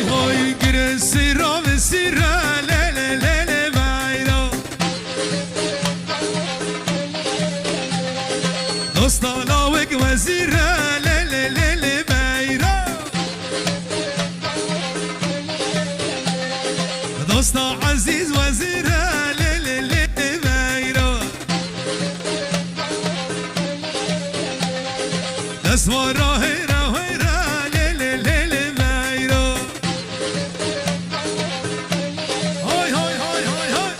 هاي هاي گره سیرا و سیرا لی لی لی لی بیرا دوستالاوک وزیرا لی لی لی لی بیرا دوستا عزیز وزیرا لی لی لی بیرا دسوارا هیرا هیرا لی لی لی لی بیرا های های های های های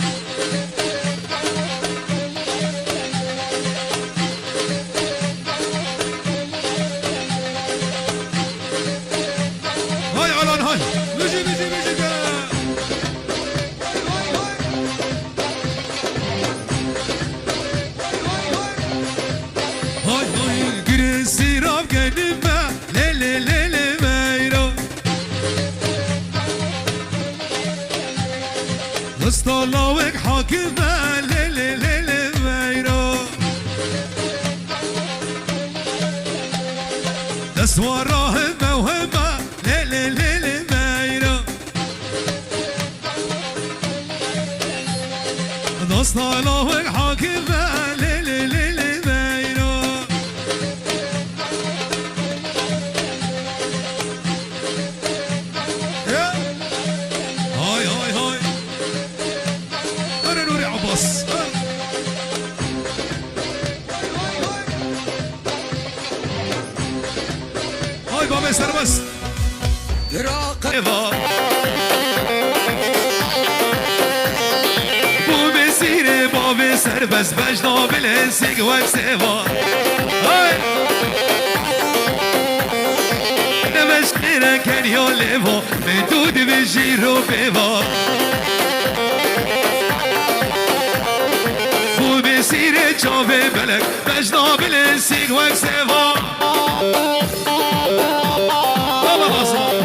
های علان های بجی بجی بجی که های های گره سیراب گنیمه لی لی لی لی بیرا دستالاوک حاکمه لی لی لی لی بیرا دستوارا همه و همه لی لی لی لی بیرا دستالاوک حاکمه لی لی لی لی بیرا هاي هاي هاي أنا نوري عباس هاي بابا سربس راقبة بو بسيري بابا سربس بجنا بالهنسيق وكسيفا هاي نمش خيرا كان يوليفا مدود بجيرو بيفا بو بسيري جابي بلك بجنا بالهنسيق وكسيفا بابا غصب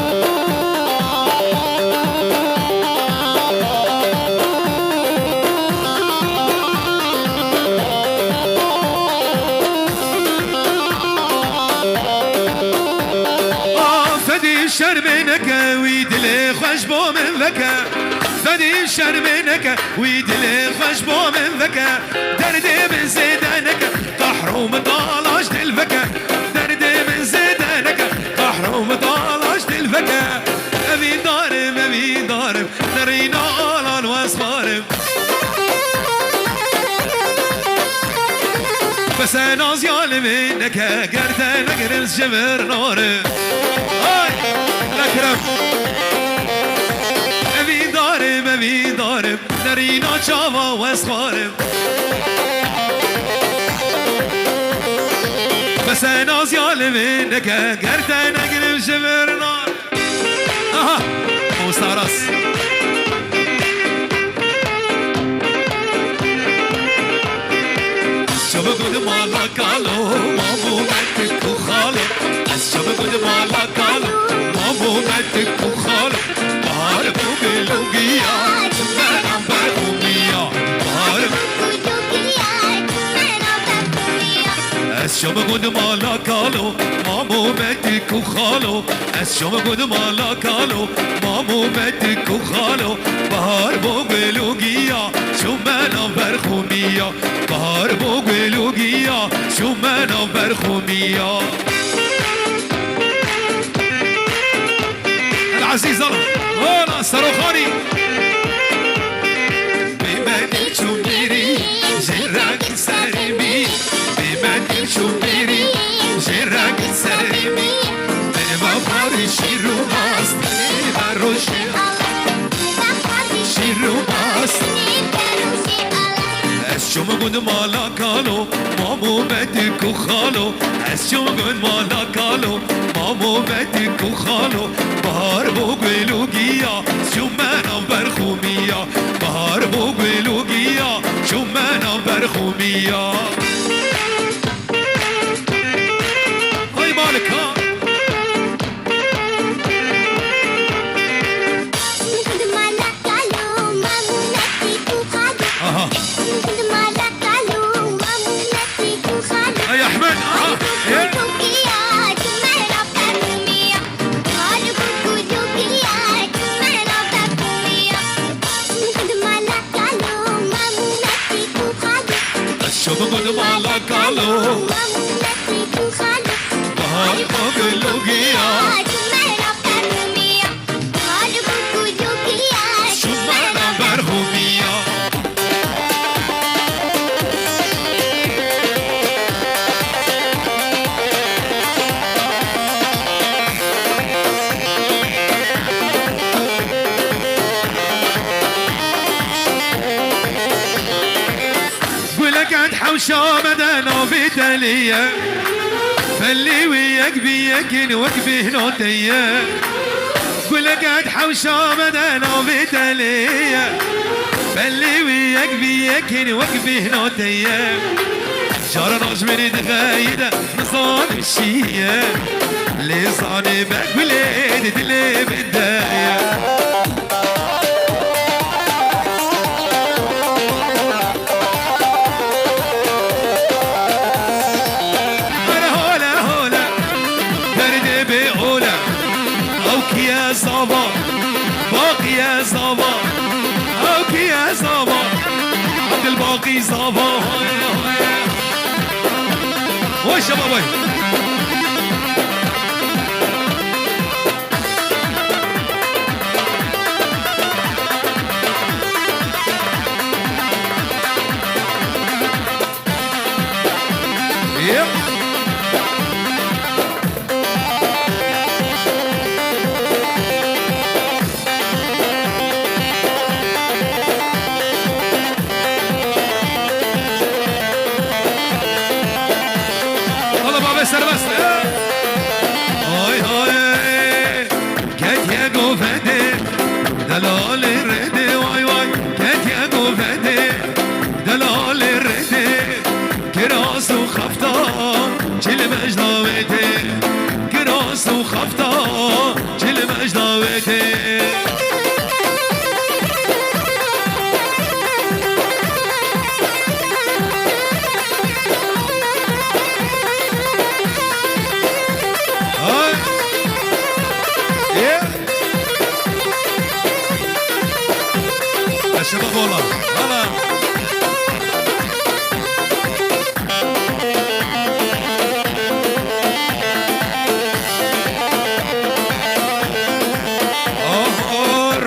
فدي شرمنك ويدلي خشبو من ذكا فدي شرمنك ويدلي خشبو من ذكا دردي من زيدانك تحرم طالاش دلفكا دردي من زيدانك تحرم طالاش دلفكا أبي دارم نرينا آلان واسخارم بس أنا زيال منك قرتنا قرز جبر نارم هاي لكرم أبي دارم نرينا جاوا واسخارم بس أنا زيال منك قرتنا قرز جبر نار أها مستعرس شبكود مالا كالو مامو ماتك وخالو شبكود مالا كالو مامو ماتك وخالو بحار بوغلوغيا تمانا بارغوميا بحار شبكود مالا كالو مامو ماتك وخالو شبكود مالا كالو مامو ماتك وخالو بحار بوغلوغيا شمانا بارغوميا بحار بوغلوغيا شمانا بارغوميا العزيز الله صاروخاني بمدي شميري جراك سرمي بمدي شميري جراك سرمي بما بارشي روماس بما روشي شيروماس الشمغن مالا كالو مامو بدك وخالو الشمغن مالا كالو مامو بدك وخالو بحار بوغلوغيا شمانا برخوميا بحار بوغلوغيا شمانا برخوميا هاي مالك ها يا احمد حوشة مدانا في تالية فاللي وياك بيك وقفه نوتية قول قد حوشة مدانا في تالية فاللي وياك بيك وقفه نوتية شارع نجمني دغايدة نصان الشية لصاني باك وليد اللي بداية يا صبا باقي يا صبا اوكي يا صبا عبد الباقي صبا وش شبابي سر بس هاي هاي كات يا قوفدي دلال الردي واي واي كات يا قوفدي دلال الردي كراس وخفطان جل مجداوتي كراس وخفطان جل مجداوتي الشباب والله والله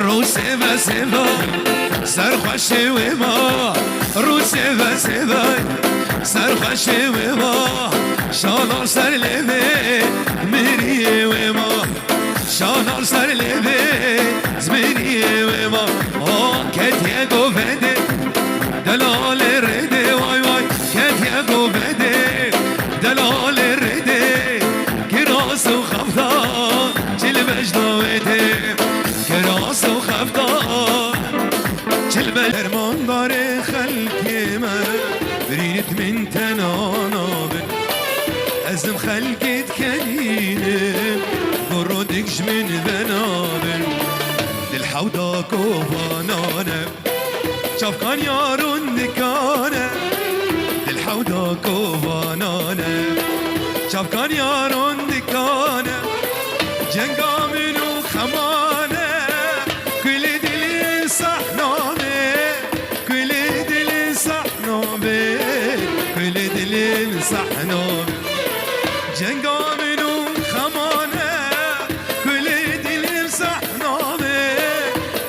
روسيفا سيفا سرخشي وما روسيفا سيفا سرخشي وما شانار سر لبي مري وما شانار سر لبي زميني وما كات يا قوفدي دلال الردي واي واي كات يا قوفدي دلال الردي كراس وخفضان جل مجداوتي كراس وخفضان جل درمان دار خلقي ما برينت من تنانابن ازم خلقت كدينم برودكش من بنابن الحوضة كوفانانة شاف كان يارون دكانة الحوضة كوفانانة شاف كان يارون دكانة جنقا منو خمانة كل دلي صحنامي كل دلي صحنامي كل دلي صحنامي جنقا منو خمانة كل دلي صحنامي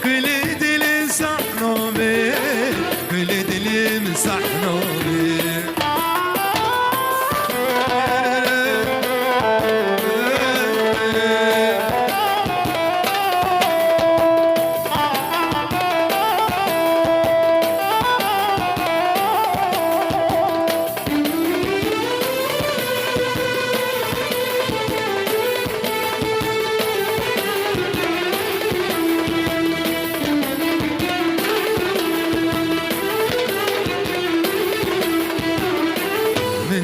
كل دلي من صحنامي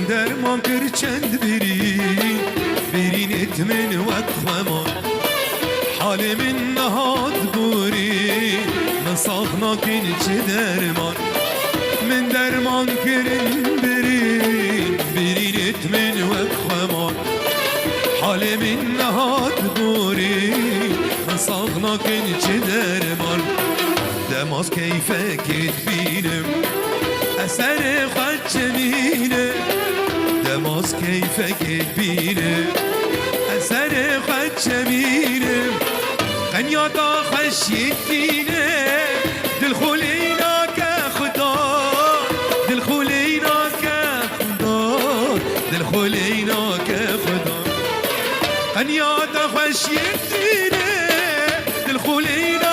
درمان کر چند برین اتمن وقفمان حال من نهاد بوری نصاخنا کن چه درمان من درمان کرن برین اتمن وقفمان حال من نهاد بوری نصاخنا کن چه درمان دماز کیفه کت بینم اثر خود چمینه دماز کیفه کت بینم اثر خود چمینه قنیاتا خشیتینه دل خولینا که خدا دل خولینا که خدا دل خولینا که خدا قنیاتا خشیتینه دل خولینا